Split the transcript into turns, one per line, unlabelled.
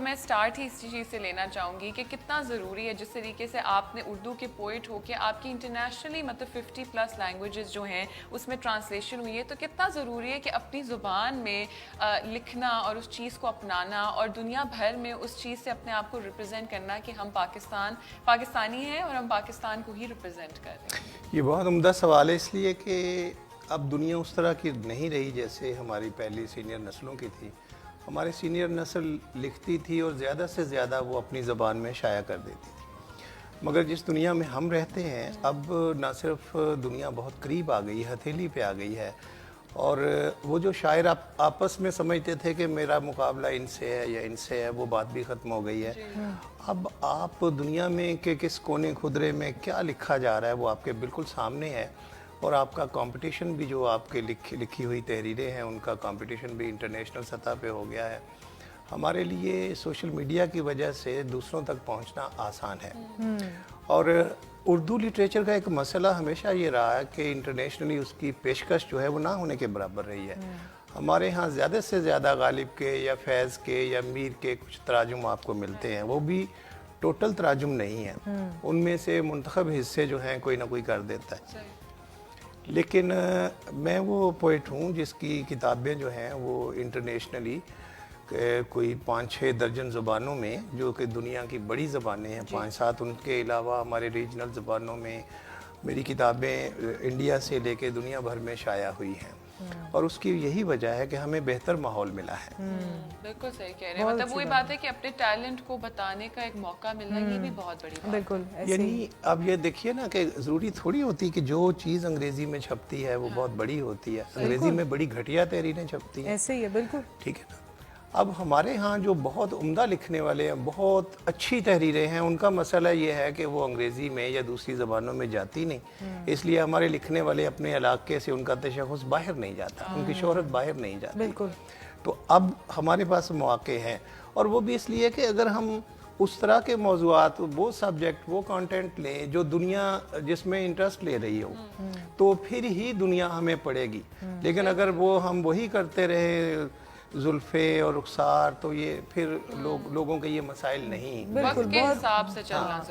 میں سٹارٹ ہی اس چیز سے لینا چاہوں گی کہ کتنا ضروری ہے جس طریقے سے آپ نے اردو کے پوئٹ ہو کے آپ کی انٹرنیشنلی مطلب 50+ لینگویجز جو ہیں اس میں ٹرانسلیشن ہوئی ہے، تو کتنا ضروری ہے کہ اپنی زبان میں لکھنا اور اس چیز کو اپنانا اور دنیا بھر میں اس چیز سے اپنے آپ کو ریپرزینٹ کرنا کہ ہم پاکستانی ہیں اور ہم پاکستان کو ہی ریپرزینٹ کر رہے ہیں۔
یہ بہت عمدہ سوال ہے، اس لیے کہ اب دنیا اس طرح کی نہیں رہی جیسے ہماری پہلی سینئر نسلوں کی تھی۔ ہماری سینئر نسل لکھتی تھی اور زیادہ سے زیادہ وہ اپنی زبان میں شائع کر دیتی تھی، مگر جس دنیا میں ہم رہتے ہیں اب نہ صرف دنیا بہت قریب آ گئی ہے، ہتھیلی پہ آ گئی ہے، اور وہ جو شاعر آپس میں سمجھتے تھے کہ میرا مقابلہ ان سے ہے یا ان سے ہے، وہ بات بھی ختم ہو گئی ہے۔ اب آپ دنیا میں کہ کس کونے خدرے میں کیا لکھا جا رہا ہے وہ آپ کے بالکل سامنے ہے، اور آپ کا کمپٹیشن بھی جو آپ کے لکھی ہوئی تحریریں ہیں ان کا کمپٹیشن بھی انٹرنیشنل سطح پہ ہو گیا ہے۔ ہمارے لیے سوشل میڈیا کی وجہ سے دوسروں تک پہنچنا آسان ہے، اور اردو لٹریچر کا ایک مسئلہ ہمیشہ یہ رہا ہے کہ انٹرنیشنلی اس کی پیشکش جو ہے وہ نہ ہونے کے برابر رہی ہے۔ ہمارے ہاں زیادہ سے زیادہ غالب کے یا فیض کے یا میر کے کچھ تراجم آپ کو ملتے ہیں، وہ بھی ٹوٹل تراجم نہیں ہیں، ان میں سے منتخب حصے جو ہیں کوئی نہ کوئی کر دیتا ہے۔ لیکن میں وہ پوئٹ ہوں جس کی کتابیں جو ہیں وہ انٹرنیشنلی کوئی 5-6 درجن زبانوں میں، جو کہ دنیا کی بڑی زبانیں ہیں، 5-7 ان کے علاوہ ہمارے ریجنل زبانوں میں میری کتابیں انڈیا سے لے کے دنیا بھر میں شائع ہوئی ہیں، اور اس کی یہی وجہ ہے کہ ہمیں بہتر ماحول ملا ہے۔
بالکل صحیح کہہ رہے ہیں، مطلب وہی بات ہے کہ اپنے ٹیلنٹ کو بتانے کا ایک موقع ملنا یہ بھی بہت بڑی بات ہے۔
بالکل
یعنی اب یہ دیکھیے نا کہ ضروری تھوڑی ہوتی کہ جو چیز انگریزی میں چھپتی ہے وہ بہت بڑی ہوتی ہے، انگریزی میں بڑی گھٹیا تحریریں چھپتی ہیں،
ایسے ہی ہے، بالکل
ٹھیک ہے نا۔ اب ہمارے ہاں جو بہت عمدہ لکھنے والے ہیں، بہت اچھی تحریریں ہیں، ان کا مسئلہ یہ ہے کہ وہ انگریزی میں یا دوسری زبانوں میں جاتی نہیں، اس لیے ہمارے لکھنے والے اپنے علاقے سے ان کا تشخص باہر نہیں جاتا، ان کی شہرت باہر نہیں جاتی۔
بالکل۔
تو اب ہمارے پاس مواقع ہیں، اور وہ بھی اس لیے کہ اگر ہم اس طرح کے موضوعات، وہ سبجیکٹ، وہ کانٹینٹ لیں جو دنیا جس میں انٹرسٹ لے رہی ہو، تو پھر ہی دنیا ہمیں پڑھے گی۔ لیکن اگر ہم وہی کرتے رہے زلفے اور رخسار، تو یہ پھر لوگوں کے یہ مسائل نہیں۔
وقت کے حساب سے چلنا